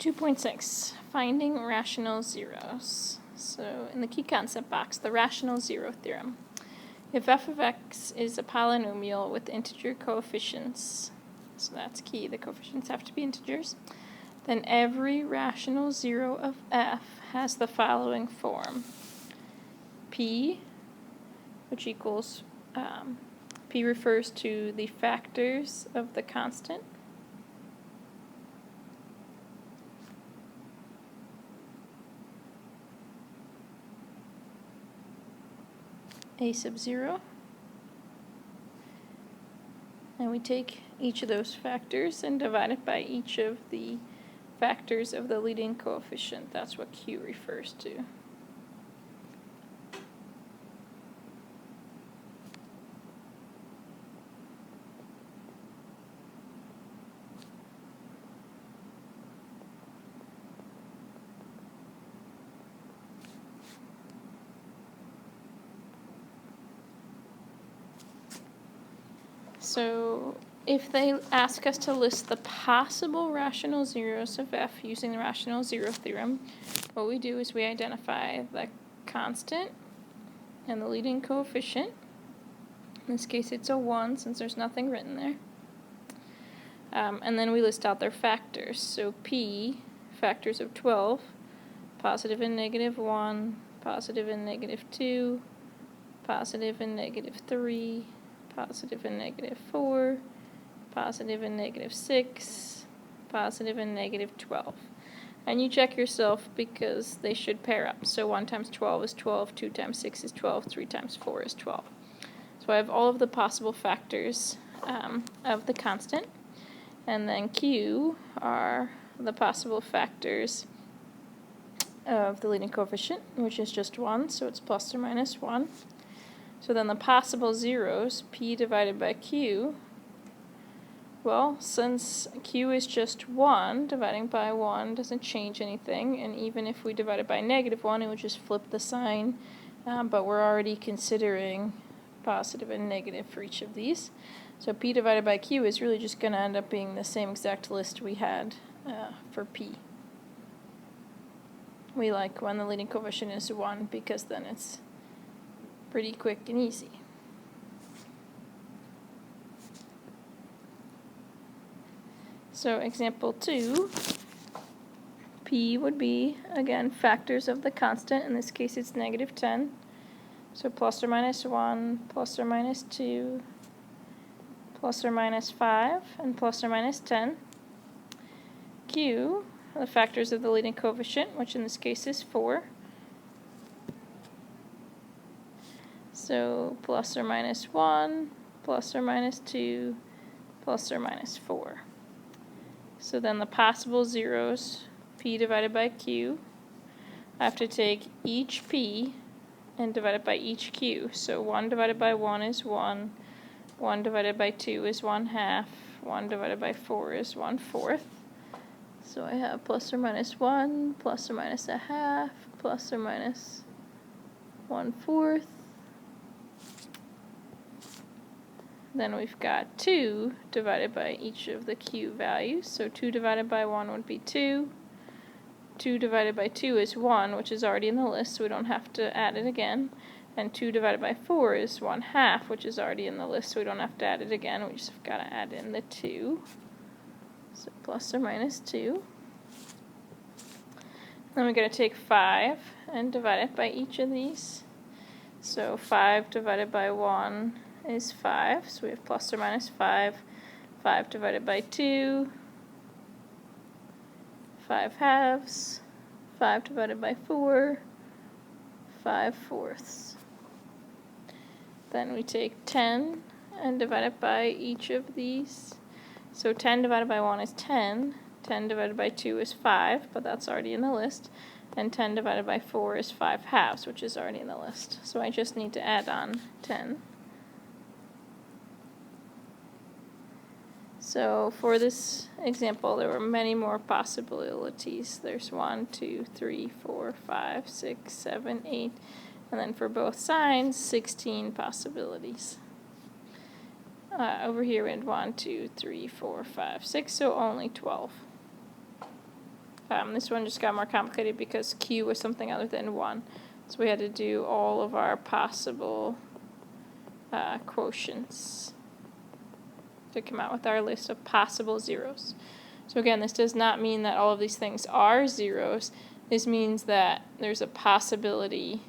2.6, finding rational zeros. So in the key concept box, the rational zero theorem. If f of x is a polynomial with integer coefficients, so that's key, the coefficients have to be integers, then every rational zero of f has the following form. P, which equals, P refers to the factors of the constant. A sub 0, and we take each of those factors and divide it by each of the factors of the leading coefficient. That's what Q refers to. So if they ask us to list the possible rational zeros of f using the rational zero theorem, what we do is we identify the constant and the leading coefficient. In this case it's a 1 since there's nothing written there. And then we list out their factors. So P, factors of 12, positive and negative 1, positive and negative 2, positive and negative 3, positive and negative 4, positive and negative 6, positive and negative 12. And you check yourself because they should pair up. So 1 times 12 is 12, 2 times 6 is 12, 3 times 4 is 12. So I have all of the possible factors of the constant. And then Q are the possible factors of the leading coefficient, which is just 1, so it's plus or minus 1. So then the possible zeros, P divided by Q, well, since Q is just 1, dividing by 1 doesn't change anything, and even if we divide it by negative 1, it would just flip the sign, but we're already considering positive and negative for each of these. So P divided by Q is really just going to end up being the same exact list we had for P. We like when the leading coefficient is 1 because then it's pretty quick and easy. So example 2, P would be, again, factors of the constant. In this case it's negative 10. So plus or minus 1, plus or minus 2, plus or minus 5, and plus or minus 10. Q, the factors of the leading coefficient, which in this case is 4. So plus or minus 1, plus or minus 2, plus or minus 4. So then the possible zeros, P divided by Q, I have to take each P and divide it by each Q. So 1 divided by 1 is 1, 1 divided by 2 is 1/2, 1 divided by 4 is 1/4. So I have plus or minus 1, plus or minus 1/2, plus or minus 1/4. Then we've got 2 divided by each of the Q values. So 2 divided by 1 would be 2. 2 divided by 2 is 1, which is already in the list, so we don't have to add it again. And 2 divided by 4 is 1/2, which is already in the list, so we don't have to add it again. We just have got to add in the 2. So plus or minus 2. Then we're going to take 5 and divide it by each of these. So 5 divided by 1 is 5, so we have plus or minus 5. 5 divided by 2, 5/2. 5 divided by 4, 5/4. Then we take 10 and divide it by each of these. So 10 divided by 1 is 10, 10 divided by 2 is 5, but that's already in the list, and 10 divided by 4 is 5/2, which is already in the list. So I just need to add on 10. So for this example, there were many more possibilities. There's 1, 2, 3, 4, 5, 6, 7, 8, and then for both signs, 16 possibilities. Over here we had 1, 2, 3, 4, 5, 6, so only 12. This one just got more complicated because q was something other than 1. So we had to do all of our possible quotients to come out with our list of possible zeros. So again, this does not mean that all of these things are zeros. This means that there's a possibility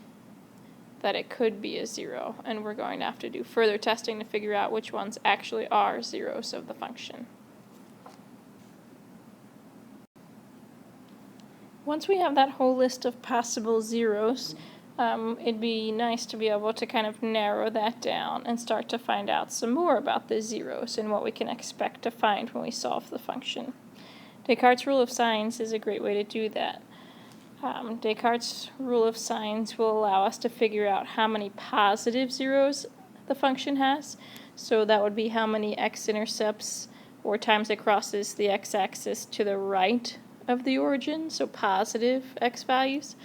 that it could be a 0, and we're going to have to do further testing to figure out which ones actually are zeros of the function. Once we have that whole list of possible zeros, it'd be nice to be able to kind of narrow that down and start to find out some more about the zeros and what we can expect to find when we solve the function. Descartes' rule of signs is a great way to do that. Descartes' rule of signs will allow us to figure out how many positive zeros the function has. So that would be how many x-intercepts or times it crosses the x-axis to the right of the origin, so positive x values.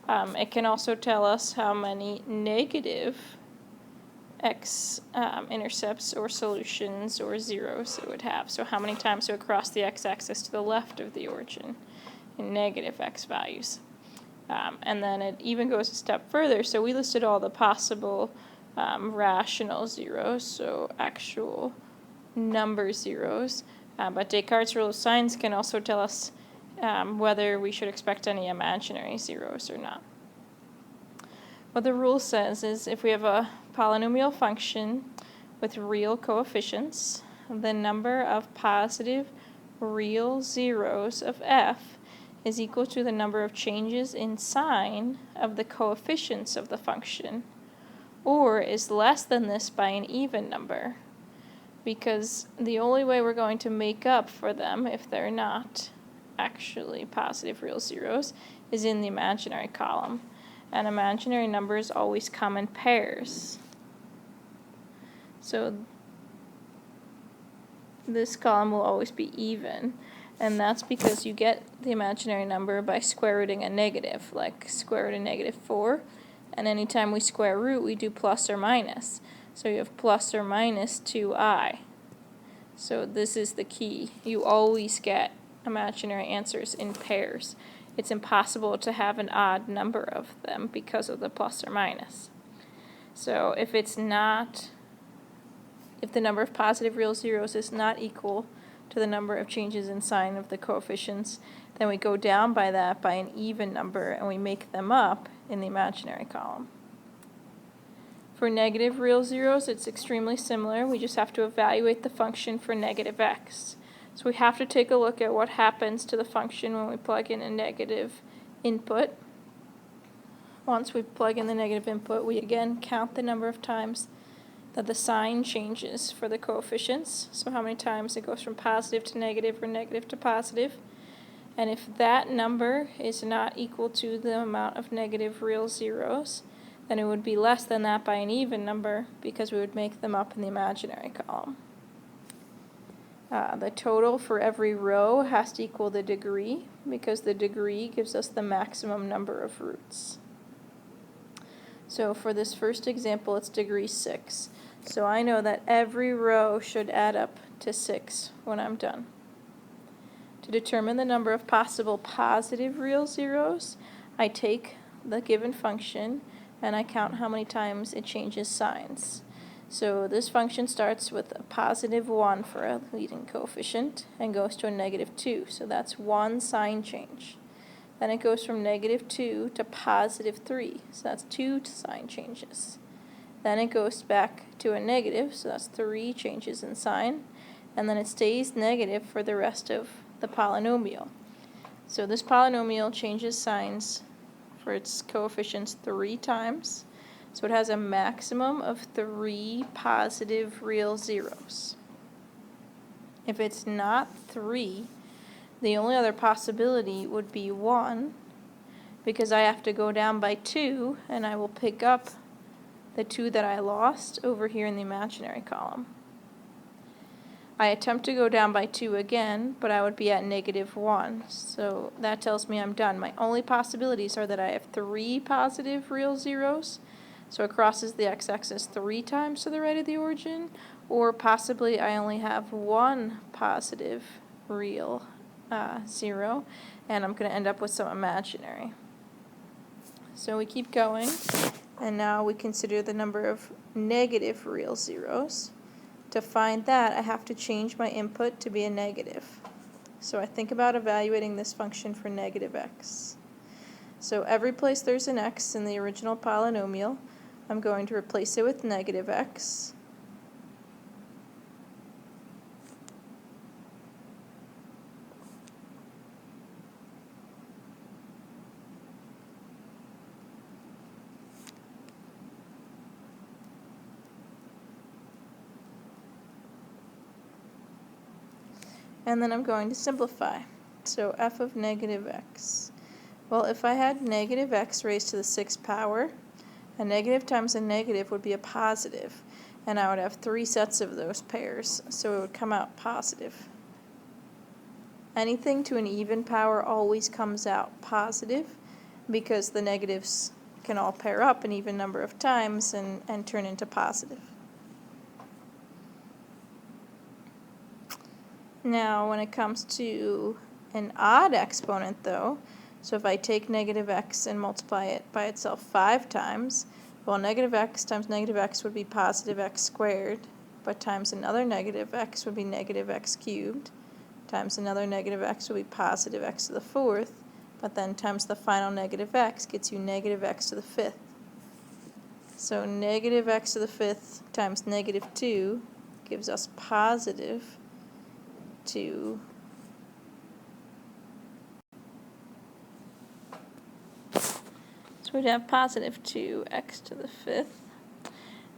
It can also tell us how many negative x-intercepts or solutions or zeros it would have. So how many times it would cross the x-axis to the left of the origin in negative x values. And then it even goes a step further. So we listed all the possible rational zeros, so actual number zeros. But Descartes' rule of signs can also tell us whether we should expect any imaginary zeros or not. What the rule says is if we have a polynomial function with real coefficients, the number of positive real zeros of f is equal to the number of changes in sign of the coefficients of the function, or is less than this by an even number, because the only way we're going to make up for them if they're not actually positive real zeros is in the imaginary column, and imaginary numbers always come in pairs. So this column will always be even. And that's because you get the imaginary number by square rooting a negative, like square root of negative 4. And anytime we square root, we do plus or minus. So you have plus or minus 2i. So this is the key. You always get imaginary answers in pairs. It's impossible to have an odd number of them because of the plus or minus. So if the number of positive real zeros is not equal to the number of changes in sign of the coefficients, then we go down by that by an even number and we make them up in the imaginary column. For negative real zeros, it's extremely similar. We just have to evaluate the function for negative x. So we have to take a look at what happens to the function when we plug in a negative input. Once we plug in the negative input, we again count the number of times that the sign changes for the coefficients, so how many times it goes from positive to negative or negative to positive. And if that number is not equal to the amount of negative real zeros, then it would be less than that by an even number because we would make them up in the imaginary column. The total for every row has to equal the degree because the degree gives us the maximum number of roots. So for this first example, it's degree 6. So I know that every row should add up to 6 when I'm done. To determine the number of possible positive real zeros, I take the given function and I count how many times it changes signs. So this function starts with a positive 1 for a leading coefficient and goes to a negative 2. So that's one sign change. Then it goes from negative 2 to positive 3. So that's 2 sign changes. Then it goes back to a negative, so that's 3 changes in sign. And then it stays negative for the rest of the polynomial. So this polynomial changes signs for its coefficients 3 times. So it has a maximum of 3 positive real zeros. If it's not 3, the only other possibility would be 1, because I have to go down by 2, and I will pick up the 2 that I lost over here in the imaginary column. I attempt to go down by 2 again, but I would be at negative 1, so that tells me I'm done. My only possibilities are that I have 3 positive real zeros, so it crosses the x-axis 3 times to the right of the origin, or possibly I only have 1 positive real 0, and I'm going to end up with some imaginary. So we keep going, and now we consider the number of negative real zeros. To find that, I have to change my input to be a negative. So I think about evaluating this function for negative x. So every place there's an x in the original polynomial, I'm going to replace it with negative x. And then I'm going to simplify. So f of negative x. Well, if I had negative x raised to the 6th power, a negative times a negative would be a positive, and I would have 3 sets of those pairs, so it would come out positive. Anything to an even power always comes out positive because the negatives can all pair up an even number of times and turn into positive. Now, when it comes to an odd exponent, though, so if I take negative x and multiply it by itself 5 times, well, negative x times negative x would be positive x squared, but times another negative x would be negative x cubed, times another negative x would be positive x to the 4th, but then times the final negative x gets you negative x to the 5th. So negative x to the 5th times negative 2 gives us positive 2. So we'd have positive 2x to the 5th.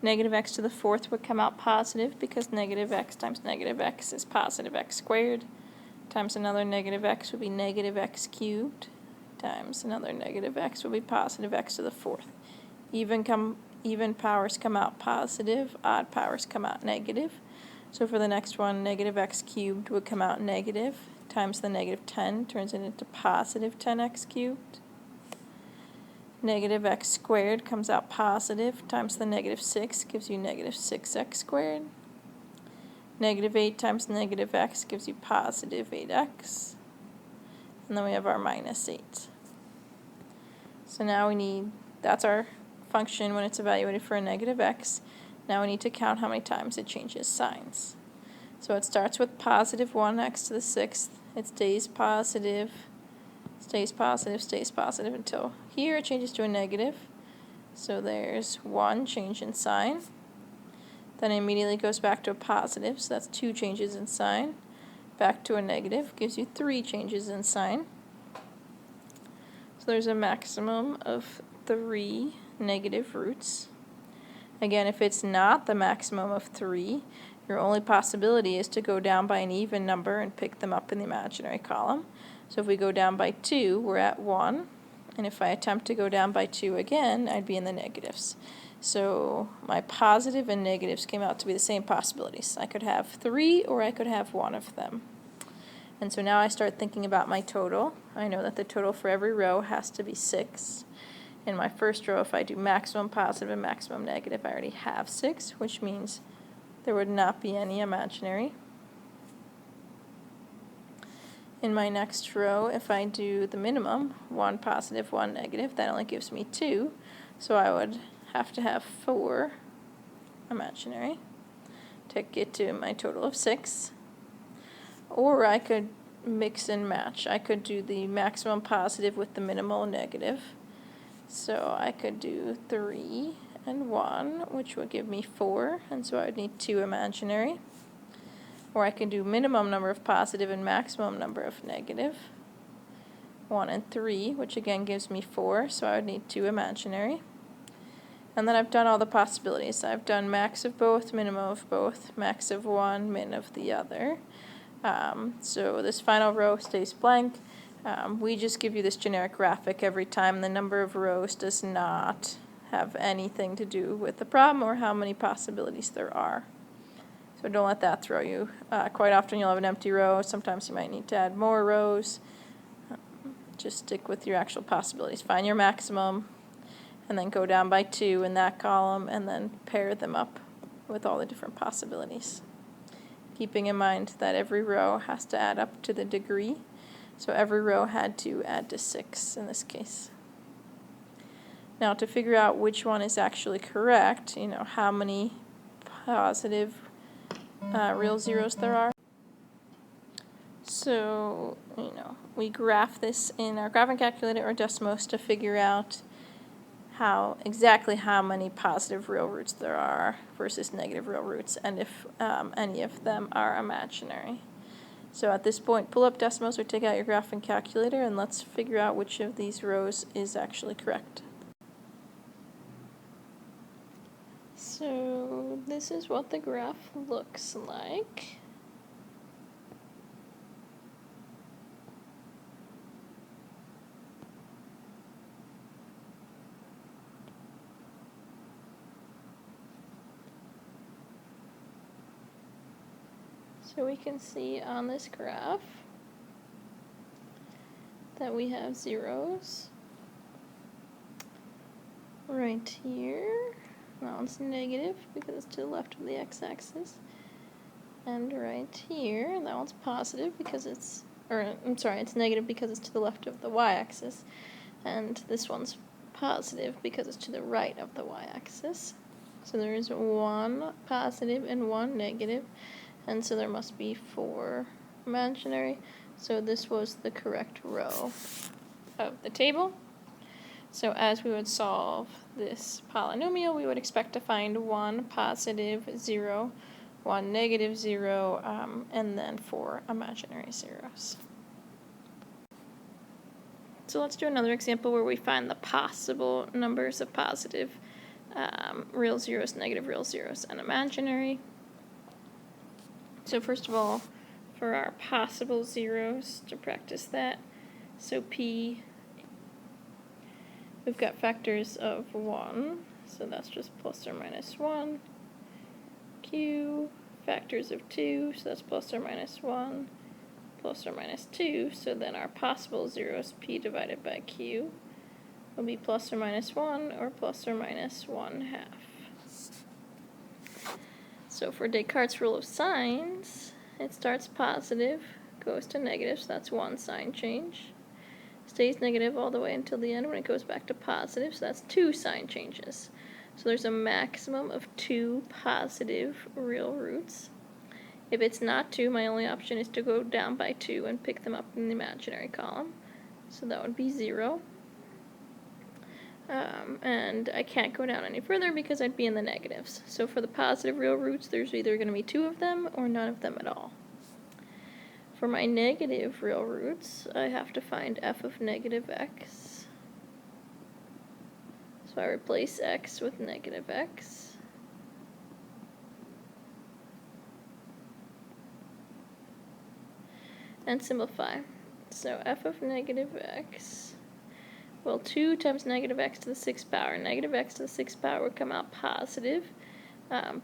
Negative x to the 4th would come out positive because negative x times negative x is positive x squared, times another negative x would be negative x cubed, times another negative x would be positive x to the 4th. Even powers come out positive, odd powers come out negative. So for the next one, negative x cubed would come out negative, times the negative 10 turns it into positive 10x cubed. Negative x squared comes out positive, times the negative 6 gives you negative 6x squared. Negative 8 times negative x gives you positive 8x. And then we have our minus 8. So now that's our function when it's evaluated for a negative x. Now we need to count how many times it changes signs. So it starts with positive 1x to the 6th. It stays positive, stays positive, stays positive until here it changes to a negative. So there's 1 change in sign. Then it immediately goes back to a positive, so that's 2 changes in sign. Back to a negative gives you 3 changes in sign. So there's a maximum of 3 negative roots. Again, if it's not the maximum of 3, your only possibility is to go down by an even number and pick them up in the imaginary column. So if we go down by 2, we're at 1. And if I attempt to go down by 2 again, I'd be in the negatives. So my positive and negatives came out to be the same possibilities. I could have 3 or I could have 1 of them. And so now I start thinking about my total. I know that the total for every row has to be 6. In my first row, if I do maximum positive and maximum negative, I already have 6, which means there would not be any imaginary. In my next row, if I do the minimum, 1 positive, 1 negative, that only gives me 2, so I would have to have 4 imaginary to get to my total of 6. Or I could mix and match. I could do the maximum positive with the minimal negative. So I could do 3 and 1, which would give me 4, and so I would need 2 imaginary. Or I could do minimum number of positive and maximum number of negative, 1 and 3, which again gives me 4, so I would need 2 imaginary. And then I've done all the possibilities. I've done max of both, minimum of both, max of one, min of the other. So this final row stays blank. We just give you this generic graphic every time. The number of rows does not have anything to do with the problem or how many possibilities there are. So don't let that throw you. Quite often you'll have an empty row. Sometimes you might need to add more rows. Just stick with your actual possibilities. Find your maximum and then go down by 2 in that column and then pair them up with all the different possibilities. Keeping in mind that every row has to add up to the degree. So every row had to add to 6 in this case. Now to figure out which one is actually correct, how many positive real zeros there are. So, we graph this in our graphing calculator or Desmos to figure out exactly how many positive real roots there are versus negative real roots, and if any of them are imaginary. So at this point, pull up Desmos or take out your graphing calculator and let's figure out which of these rows is actually correct. So this is what the graph looks like. So we can see on this graph that we have zeros right here. That one's negative because it's to the left of the x-axis. And right here, that one's positive because it's negative because it's to the left of the y-axis. And this one's positive because it's to the right of the y-axis. So there is one positive and one negative. And so there must be 4 imaginary. So this was the correct row of the table. So as we would solve this polynomial, we would expect to find 1 positive 0, 1 negative 0, and then 4 imaginary zeros. So let's do another example where we find the possible numbers of positive real zeros, negative real zeros, and imaginary. So first of all, for our possible zeros, to practice that, so P, we've got factors of 1, so that's just plus or minus 1. Q, factors of 2, so that's plus or minus 1, plus or minus 2, so then our possible zeros, P divided by Q, will be plus or minus 1 or plus or minus 1/2. So for Descartes' rule of signs, it starts positive, goes to negative, so that's 1 sign change. Stays negative all the way until the end when it goes back to positive, so that's 2 sign changes. So there's a maximum of 2 positive real roots. If it's not 2, my only option is to go down by 2 and pick them up in the imaginary column. So that would be 0. And I can't go down any further because I'd be in the negatives. So for the positive real roots, there's either going to be 2 of them or none of them at all. For my negative real roots, I have to find f of negative x. So I replace x with negative x. And simplify. So f of negative x, well, 2 times negative x to the 6th power. Negative x to the 6th power would come out positive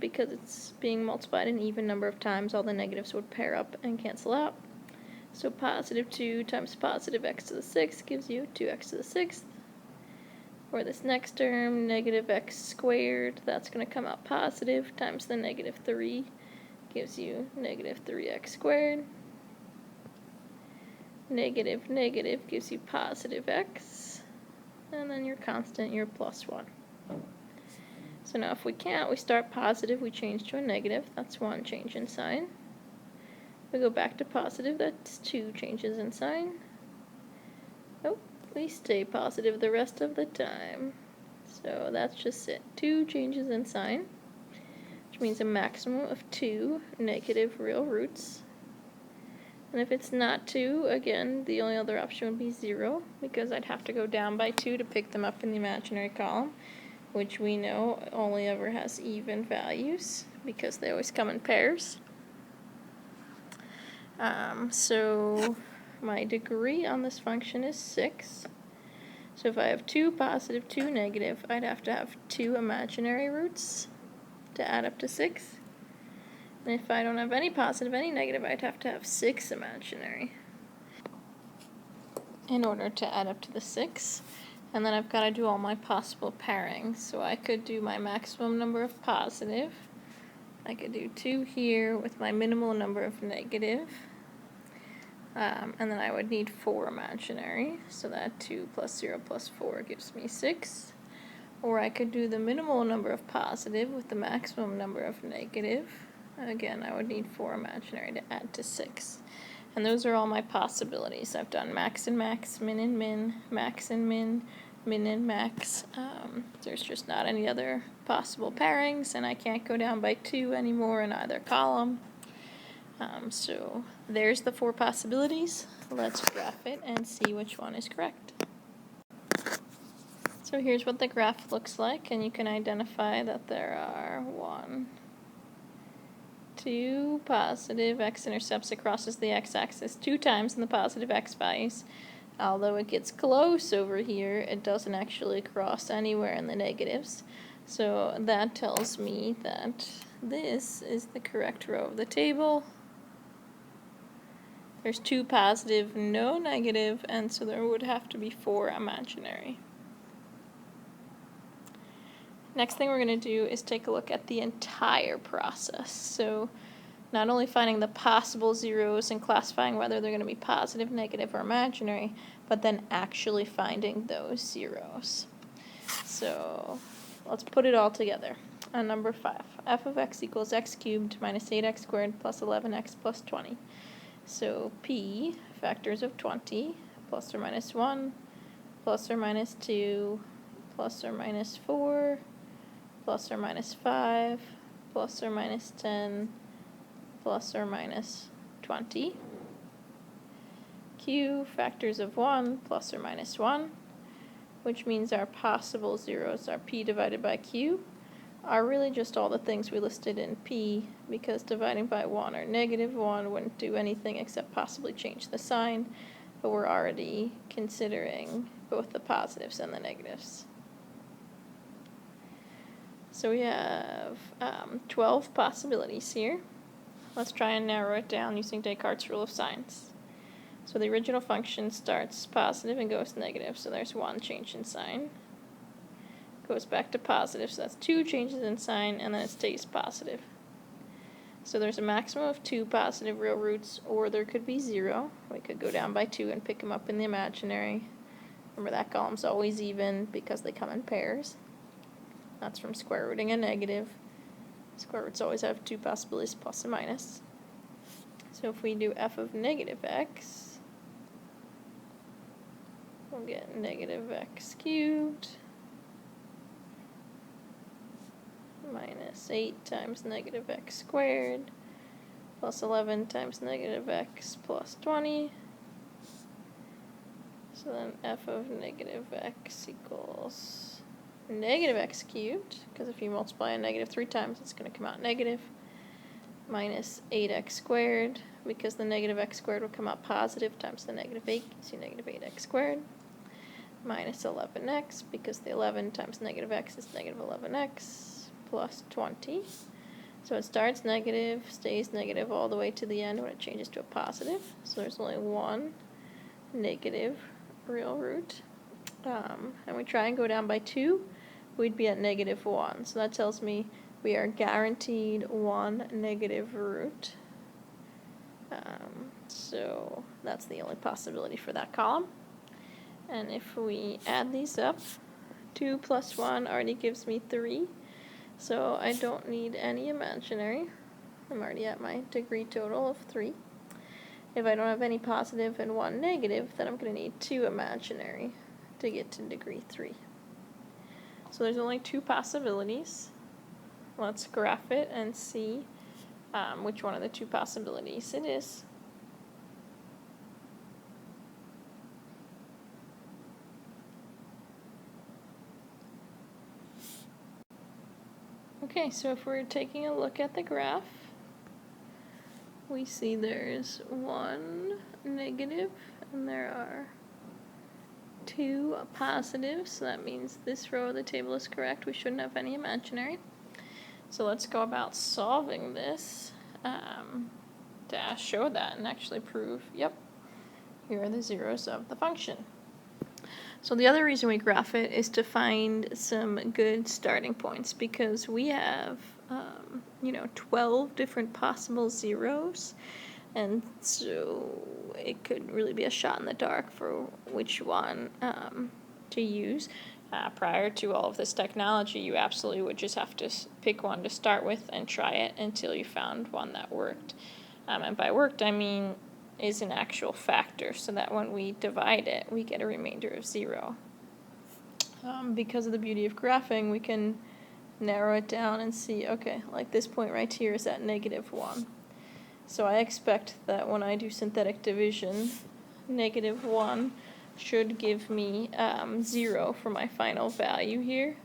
because it's being multiplied an even number of times. All the negatives would pair up and cancel out. So positive 2 times positive x to the 6th gives you 2x to the 6th. For this next term, negative x squared, that's going to come out positive, times the negative 3 gives you negative 3x squared. Negative negative gives you positive x. And then your constant, your plus 1. So now if we can't, we start positive, we change to a negative, that's 1 change in sign. We go back to positive, that's 2 changes in sign. Oh, we stay positive the rest of the time. So that's just it, 2 changes in sign, which means a maximum of 2 negative real roots. And if it's not 2, again, the only other option would be 0, because I'd have to go down by 2 to pick them up in the imaginary column, which we know only ever has even values, because they always come in pairs. So my degree on this function is 6. So if I have 2 positive, 2 negative, I'd have to have 2 imaginary roots to add up to 6. And if I don't have any positive, any negative, I'd have to have 6 imaginary in order to add up to the 6. And then I've got to do all my possible pairings. So I could do my maximum number of positive. I could do 2 here with my minimal number of negative. and then I would need 4 imaginary, so that 2 plus 0 plus 4 gives me 6. Or I could do the minimal number of positive with the maximum number of negative. Again, I would need 4 imaginary to add to 6. And those are all my possibilities. I've done max and max, min and min, max and min, min and max. There's just not any other possible pairings, and I can't go down by 2 anymore in either column. So there's the 4 possibilities. Let's graph it and see which one is correct. So here's what the graph looks like, and you can identify that there are 1, 2 positive x-intercepts. It crosses the x-axis 2 times in the positive x values. Although it gets close over here, it doesn't actually cross anywhere in the negatives. So that tells me that this is the correct row of the table. There's 2 positive, no negative, and so there would have to be 4 imaginary. Next thing we're going to do is take a look at the entire process. So not only finding the possible zeros and classifying whether they're going to be positive, negative, or imaginary, but then actually finding those zeros. So let's put it all together. On number 5, f of x equals x cubed minus 8x squared plus 11x plus 20. So p, factors of 20, plus or minus 1, plus or minus 2, plus or minus 4, plus or minus 5, plus or minus 10, plus or minus 20. Q, factors of 1, plus or minus 1, which means our possible zeros are p divided by q, are really just all the things we listed in p, because dividing by 1 or negative 1 wouldn't do anything except possibly change the sign, but we're already considering both the positives and the negatives. So we have 12 possibilities here. Let's try and narrow it down using Descartes' rule of signs. So the original function starts positive and goes negative, so there's 1 change in sign. Goes back to positive, so that's 2 changes in sign, and then it stays positive. So there's a maximum of 2 positive real roots, or there could be 0. We could go down by 2 and pick them up in the imaginary. Remember, that column's always even because they come in pairs. That's from square rooting a negative. Square roots always have 2 possibilities, plus and minus. So if we do f of negative x, we'll get negative x cubed minus 8 times negative x squared plus 11 times negative x plus 20. So then f of negative x equals negative x cubed, because if you multiply a negative 3 times, it's going to come out negative, minus 8x squared, because the negative x squared will come out positive, times the negative 8 gives you negative 8x squared, minus 11x, because the 11 times negative x is negative 11x, plus 20. So it starts negative, stays negative all the way to the end when it changes to a positive. So there's only 1 negative real root. And we try and go down by 2, we'd be at negative 1. So that tells me we are guaranteed 1 negative root. So that's the only possibility for that column. And if we add these up, 2 plus 1 already gives me 3. So I don't need any imaginary. I'm already at my degree total of 3. If I don't have any positive and 1 negative, then I'm going to need 2 imaginary to get to degree 3. So there's only 2 possibilities. Let's graph it and see which one of the 2 possibilities it is. Okay, so if we're taking a look at the graph, we see there's 1 negative and there are 2 positives, so that means this row of the table is correct. We shouldn't have any imaginary. So let's go about solving this to show that and actually prove, yep, here are the zeros of the function. So the other reason we graph it is to find some good starting points, because we have 12 different possible zeros. And so it could really be a shot in the dark for which one to use. Prior to all of this technology, you absolutely would just have to pick one to start with and try it until you found one that worked. And by worked, I mean is an actual factor, so that when we divide it, we get a remainder of 0. Because of the beauty of graphing, we can narrow it down and see, okay, like this point right here is at -1. So I expect that when I do synthetic division, -1 should give me 0 for my final value here.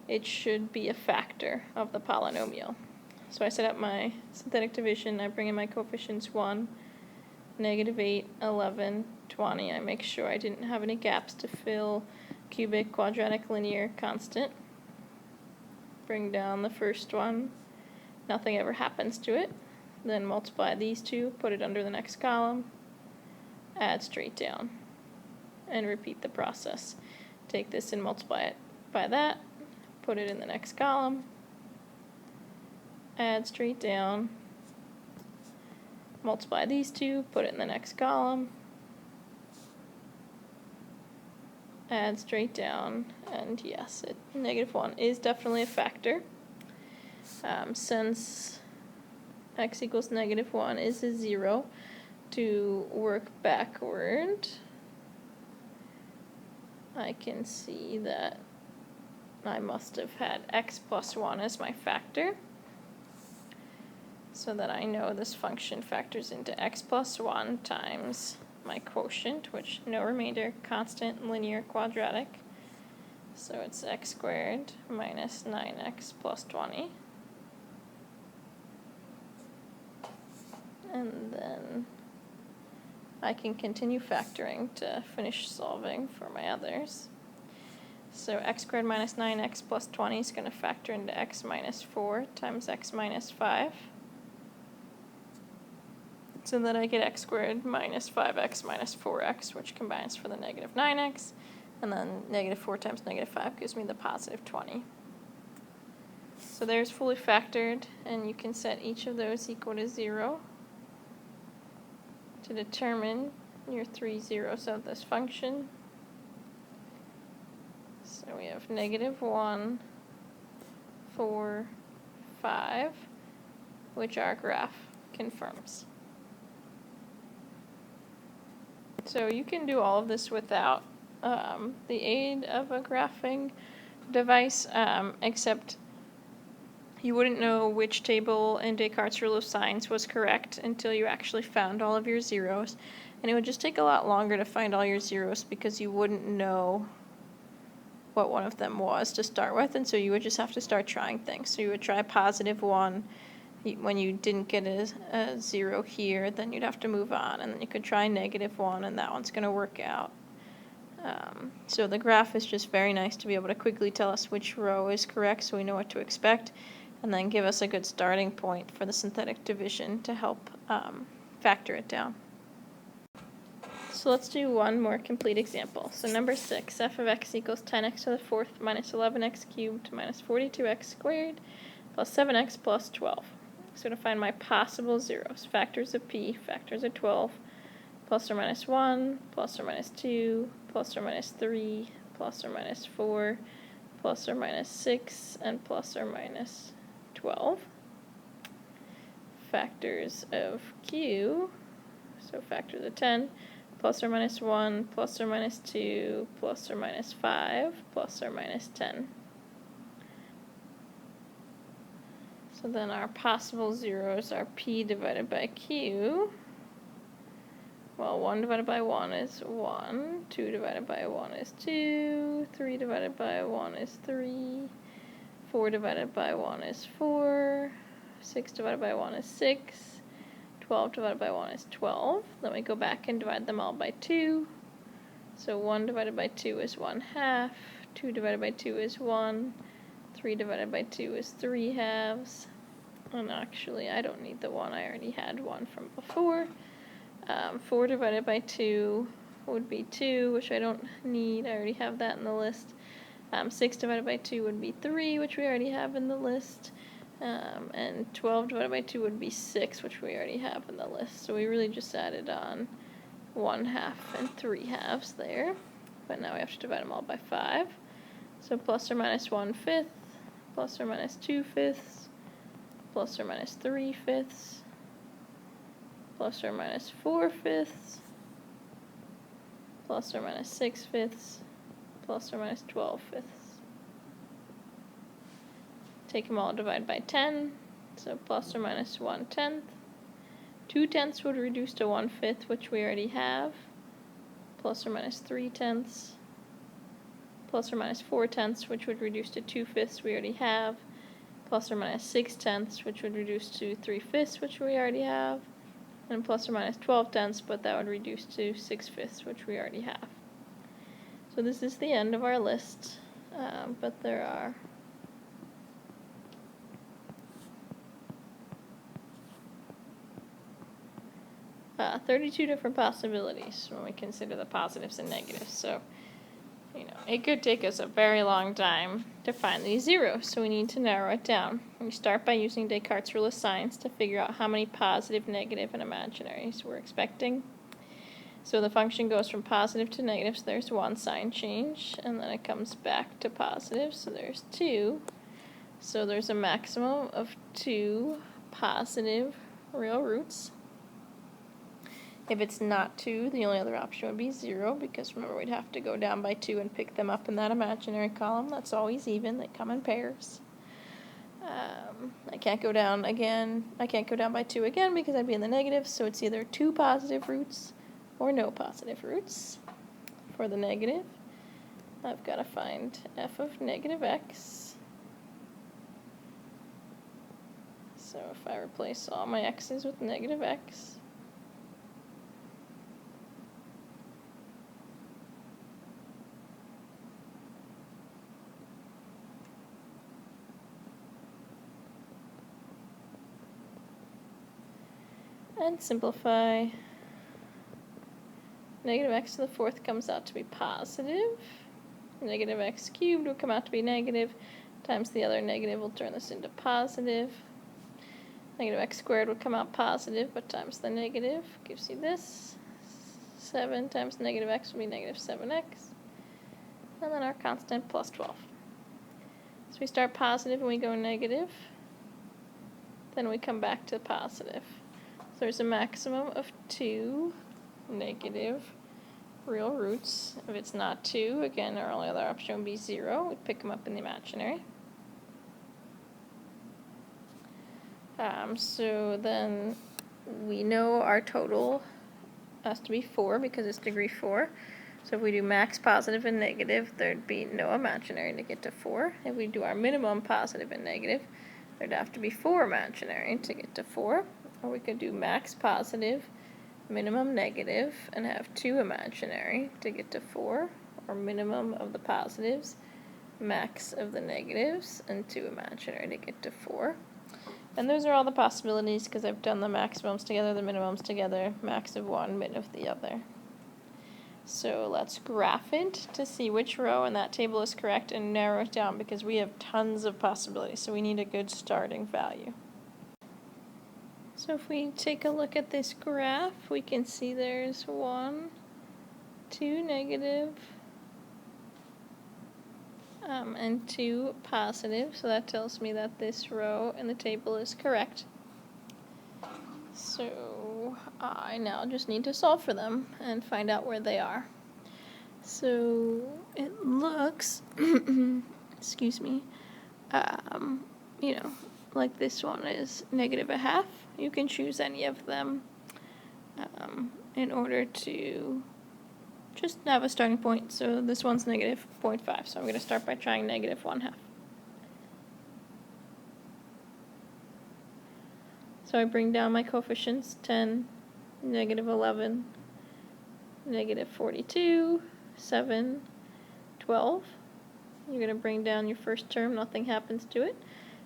It should be a factor of the polynomial. So I set up my synthetic division, I bring in my coefficients 1, -8, 11, 20. I make sure I didn't have any gaps to fill cubic, quadratic, linear, constant. Bring down the first one, nothing ever happens to it. Then multiply these two, put it under the next column, add straight down, and repeat the process. Take this and multiply it by that, put it in the next column, add straight down, multiply these two, put it in the next column, add straight down, and yes, -1 is definitely a factor. Since x equals -1 is a 0, to work backward, I can see that I must have had x plus 1 as my factor, so that I know this function factors into x plus 1 times my quotient, which no remainder, constant, linear, quadratic. So it's x squared minus 9x plus 20. And then I can continue factoring to finish solving for my others. So x squared minus 9x plus 20 is going to factor into x minus 4 times x minus 5. So then I get x squared minus 5x minus 4x, which combines for the -9x. And then -4 times -5 gives me the positive 20. So there's fully factored, and you can set each of those equal to 0 to determine your 3 zeros of this function. So we have -1, 4, 5, which our graph confirms. So you can do all of this without the aid of a graphing device, except you wouldn't know which table in Descartes' rule of signs was correct until you actually found all of your zeros. And it would just take a lot longer to find all your zeros because you wouldn't know what one of them was to start with, and so you would just have to start trying things. So you would try +1. When you didn't get a 0 here, then you'd have to move on, and then you could try -1, and that one's going to work out. So the graph is just very nice to be able to quickly tell us which row is correct so we know what to expect, and then give us a good starting point for the synthetic division to help factor it down. So let's do one more complete example. So number 6, f of x equals 10x to the 4th minus 11x cubed minus 42x squared plus 7x plus 12. So to find my possible zeros, factors of p, factors of 12, plus or minus 1, plus or minus 2, plus or minus 3, plus or minus 4, plus or minus 6, and plus or minus 12. Factors of q, so factors of 10, plus or minus 1, plus or minus 2, plus or minus 5, plus or minus 10. So then our possible zeros are p divided by q. Well, 1 divided by 1 is 1, 2 divided by 1 is 2, 3 divided by 1 is 3, 4 divided by 1 is 4, 6 divided by 1 is 6, 12 divided by 1 is 12. Then we go back and divide them all by 2. So 1 divided by 2 is 1/2, 2 divided by 2 is 1, 3 divided by 2 is 3/2. And actually, I don't need the 1, I already had 1 from before. 4 divided by 2 would be 2, which I don't need, I already have that in the list. 6 divided by 2 would be 3, which we already have in the list. And 12 divided by 2 would be 6, which we already have in the list. So we really just added on 1/2 and 3/2 there. But now we have to divide them all by 5. So plus or minus 1/5, plus or minus 2/5, plus or minus 3/5, plus or minus 4/5, plus or minus 6/5, plus or minus 12/5. Take them all, divide by 10, so plus or minus 1/10. 2/10 would reduce to 1/5, which we already have, plus or minus 3/10, plus or minus 4/10, which would reduce to 2/5, we already have, plus or minus 6/10, which would reduce to 3/5, which we already have, and plus or minus 12/10, but that would reduce to 6/5, which we already have. So this is the end of our list, but there are 32 different possibilities when we consider the positives and negatives. So, it could take us a very long time to find these zeros, so we need to narrow it down. We start by using Descartes' rule of signs to figure out how many positive, negative, and imaginaries we're expecting. So the function goes from positive to negative, so there's one sign change, and then it comes back to positive, so there's 2. So there's a maximum of 2 positive real roots. If it's not 2, the only other option would be 0, because remember, we'd have to go down by 2 and pick them up in that imaginary column. That's always even. They come in pairs. I can't go down by 2 again because I'd be in the negative, so it's either 2 positive roots or no positive roots. For the negative, I've got to find f of negative x. So if I replace all my x's with negative x, and simplify, negative x to the 4th comes out to be positive. Negative x cubed will come out to be negative, times the other negative will turn this into positive. Negative x squared would come out positive, but times the negative gives you this. 7 times negative x will be negative 7x. And then our constant plus 12. So we start positive and we go negative. Then we come back to positive. So there's a maximum of 2 negative real roots. If it's not 2, again, our only other option would be 0. We'd pick them up in the imaginary. So then we know our total has to be 4 because it's degree 4. So if we do max positive and negative, there'd be no imaginary to get to 4. If we do our minimum positive and negative, there'd have to be 4 imaginary to get to 4. Or we could do max positive, minimum negative, and have 2 imaginary to get to 4. Or minimum of the positives, max of the negatives, and 2 imaginary to get to 4. And those are all the possibilities because I've done the maximums together, the minimums together, max of one, min of the other. So let's graph it to see which row in that table is correct and narrow it down because we have tons of possibilities, so we need a good starting value. So if we take a look at this graph, we can see there's 1, 2 negative, and 2 positive, so that tells me that this row in the table is correct. So I now just need to solve for them and find out where they are. So it looks, excuse me, like this one is negative 1/2. You can choose any of them in order to just have a starting point. So this one's negative 0.5, so I'm going to start by trying negative 1/2. So I bring down my coefficients, 10, negative 11, negative 42, 7, 12. You're going to bring down your first term, nothing happens to it.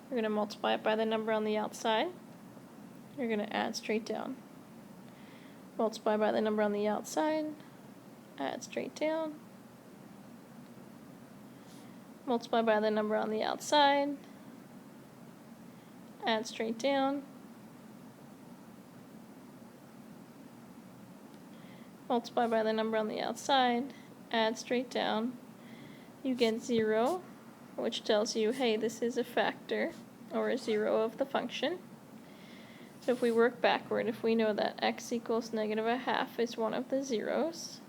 You're going to multiply it by the number on the outside. You're going to add straight down. Multiply by the number on the outside. Add straight down. Multiply by the number on the outside. add straight down, multiply by the number on the outside, add straight down, you get 0, which tells you, hey, this is a factor, or a 0 of the function. So if we work backward, if we know that x equals -1/2 is one of the zeros,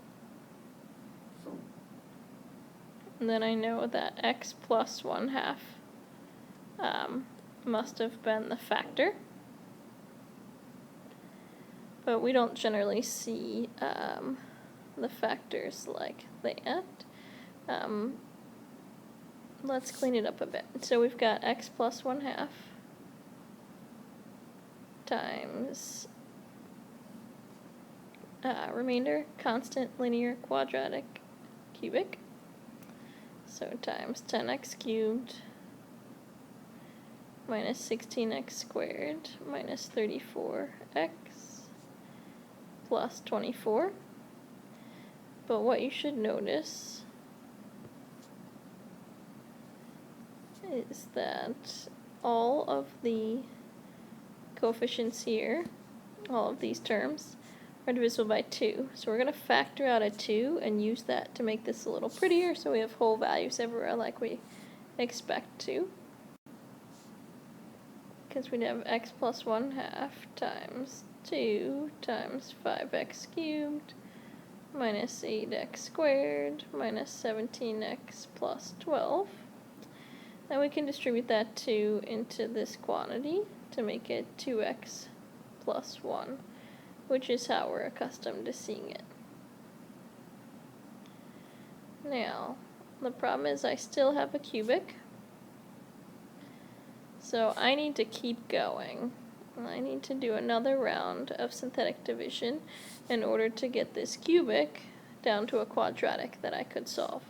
and then I know that x plus 1/2 must have been the factor. But we don't generally see the factors like that. Let's clean it up a bit. So we've got x plus 1/2 times remainder, constant, linear, quadratic, cubic. So times 10x cubed minus 16x squared minus 34x plus 24. But what you should notice is that all of the coefficients here, all of these terms, are divisible by 2. So we're going to factor out a 2 and use that to make this a little prettier so we have whole values everywhere like we expect to. Because we'd have x plus 1/2 times 2 times 5x cubed minus 8x squared minus 17x plus 12. Then we can distribute that 2 into this quantity to make it 2x plus 1, which is how we're accustomed to seeing it. Now, the problem is I still have a cubic, so I need to keep going. I need to do another round of synthetic division in order to get this cubic down to a quadratic that I could solve.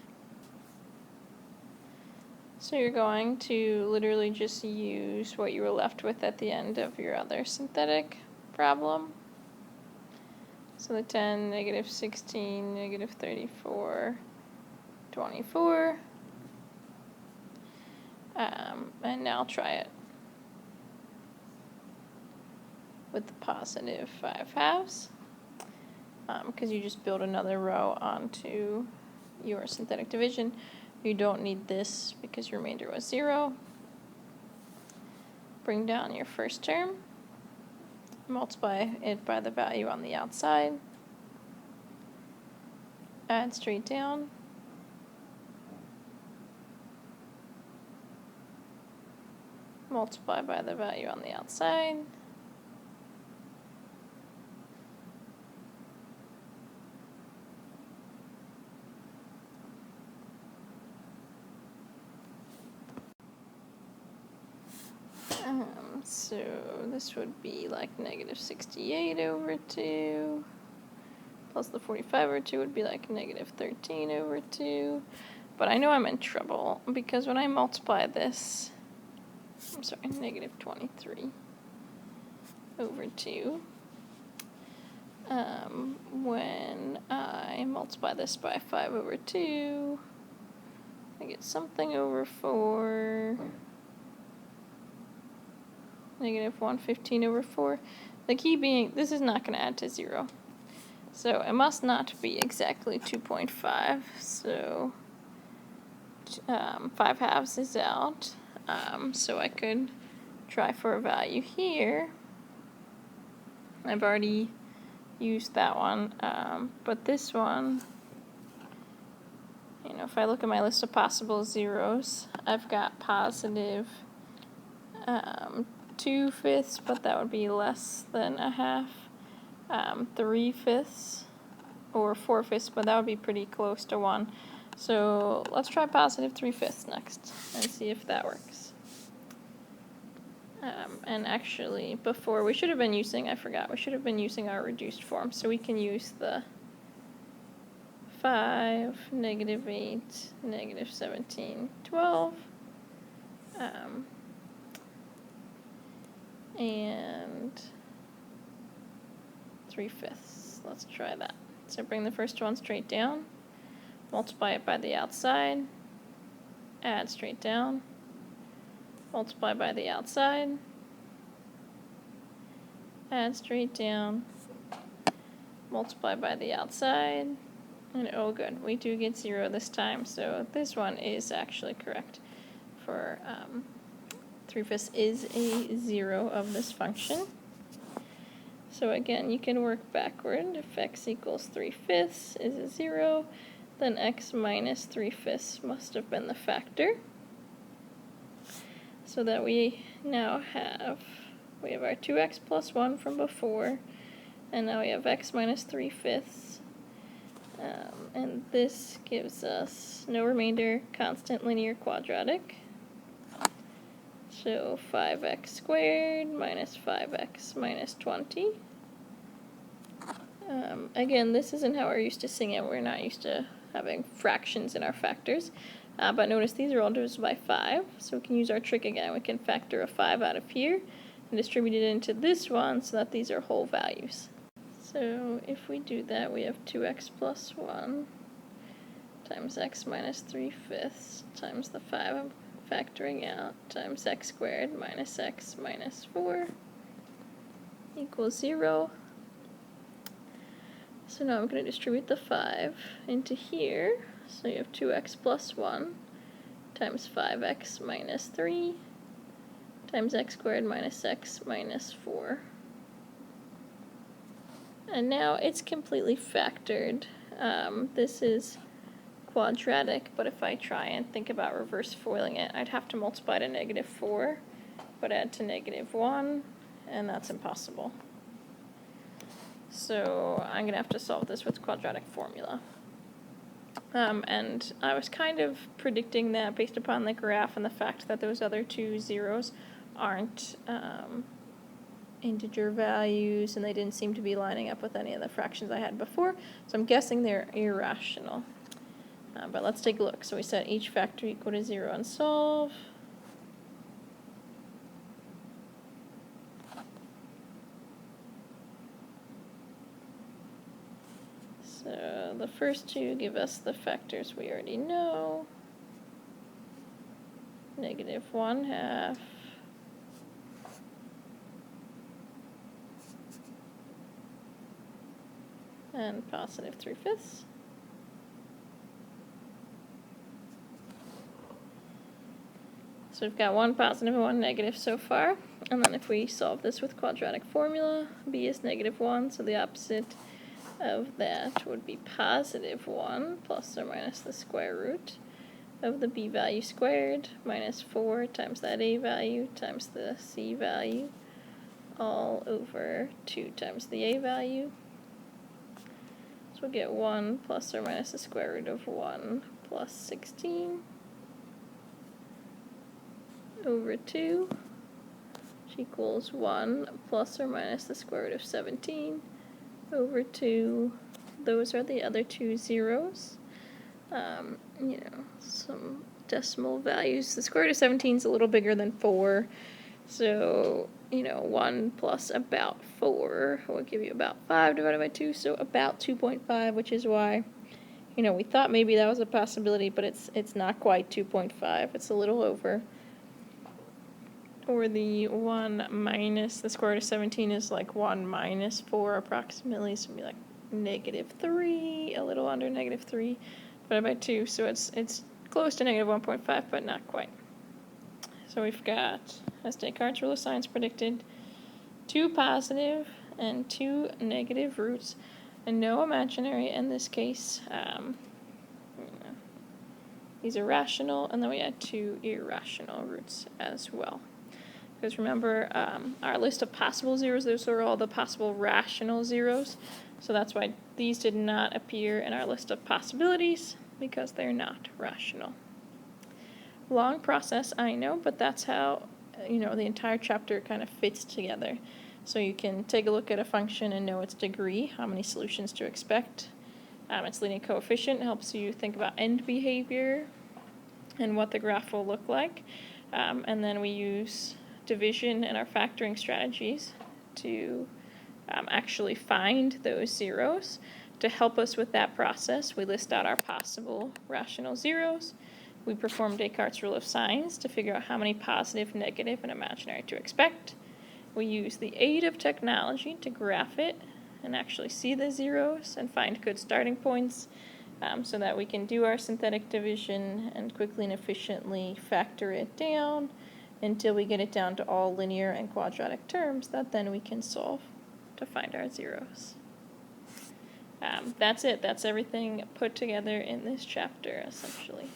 So you're going to literally just use what you were left with at the end of your other synthetic problem. So the 10, -16, -34, 24. And now try it with the positive 5/2, because you just build another row onto your synthetic division. You don't need this because your remainder was 0. Bring down your first term, multiply it by the value on the outside, add straight down, multiply by the value on the outside, so this would be like -68 over 2, plus the 45 over 2 would be like -13 over 2. But I know I'm in trouble because when I multiply this, I'm sorry, -23 over 2, when I multiply this by 5 over 2, I get something over 4, -115 over 4. The key being, this is not going to add to 0. So it must not be exactly 2.5. So 5/2 is out. So I could try for a value here. I've already used that one. But this one, you know, if I look at my list of possible zeros, I've got positive 2/5, but that would be less than 1/2, 3/5, or 4/5, but that would be pretty close to 1. So let's try positive 3/5 next and see if that works. And actually, before, we should have been using, I forgot, we should have been using our reduced form, so we can use the 5, -8, -17, 12, and 3/5. Let's try that. So bring the first one straight down, multiply it by the outside, add straight down, multiply by the outside, add straight down, multiply by the outside, and oh good, we do get 0 this time, so this one is actually correct. For 3/5 is a 0 of this function. So again, you can work backward. If x equals 3/5 is a 0, then x minus 3/5 must have been the factor. So that we now have our 2x plus 1 from before, and now we have x minus 3/5. And this gives us no remainder, constant linear quadratic. So 5x squared minus 5x minus 20. Again, this isn't how we're used to seeing it. We're not used to having fractions in our factors. But notice these are all divisible by 5, so we can use our trick again. We can factor a 5 out of here and distribute it into this one so that these are whole values. So if we do that, we have 2x plus 1 times x minus 3/5 times the 5 I'm factoring out times x squared minus x minus 4 equals 0. So now I'm going to distribute the 5 into here. So you have 2x plus 1 times 5x minus 3 times x squared minus x minus 4. And now it's completely factored. This is quadratic, but if I try and think about reverse foiling it, I'd have to multiply to -4, but add to -1, and that's impossible. So I'm going to have to solve this with quadratic formula. And I was kind of predicting that based upon the graph and the fact that those other two zeros aren't integer values, and they didn't seem to be lining up with any of the fractions I had before, so I'm guessing they're irrational. But let's take a look. So we set each factor equal to 0 and solve. So the first two give us the factors we already know. -1/2 and positive 3/5. So we've got one positive and one negative so far. And then if we solve this with quadratic formula, b is -1, so the opposite of that would be +1 plus or minus the square root of the b value squared minus 4 times that a value times the c value all over 2 times the a value. So we'll get 1 plus or minus the square root of 1 plus 16 over 2, which equals 1 plus or minus the square root of 17 over 2. Those are the other two zeros. Some decimal values. The square root of 17 is a little bigger than 4, so 1 plus about 4 will give you about 5 divided by 2, so about 2.5, which is why we thought maybe that was a possibility, but it's not quite 2.5. It's a little over. Or the 1 minus the square root of 17 is like 1 minus 4 approximately, so it'd be like -3, a little under -3 divided by 2, so it's close to -1.5, but not quite. So we've got, as Descartes' rule of signs predicted, 2 positive and 2 negative roots, and no imaginary in this case. These are rational, and then we had 2 irrational roots as well. Because remember, our list of possible zeros, those are all the possible rational zeros. So that's why these did not appear in our list of possibilities, because they're not rational. Long process, I know, but that's how, the entire chapter kind of fits together. So you can take a look at a function and know its degree, how many solutions to expect. Its leading coefficient helps you think about end behavior and what the graph will look like. And then we use division and our factoring strategies to actually find those zeros. To help us with that process, we list out our possible rational zeros. We perform Descartes' rule of signs to figure out how many positive, negative, and imaginary to expect. we use the aid of technology to graph it and actually see the zeros and find good starting points, so that we can do our synthetic division and quickly and efficiently factor it down until we get it down to all linear and quadratic terms that then we can solve to find our zeros. That's it. That's everything put together in this chapter, essentially.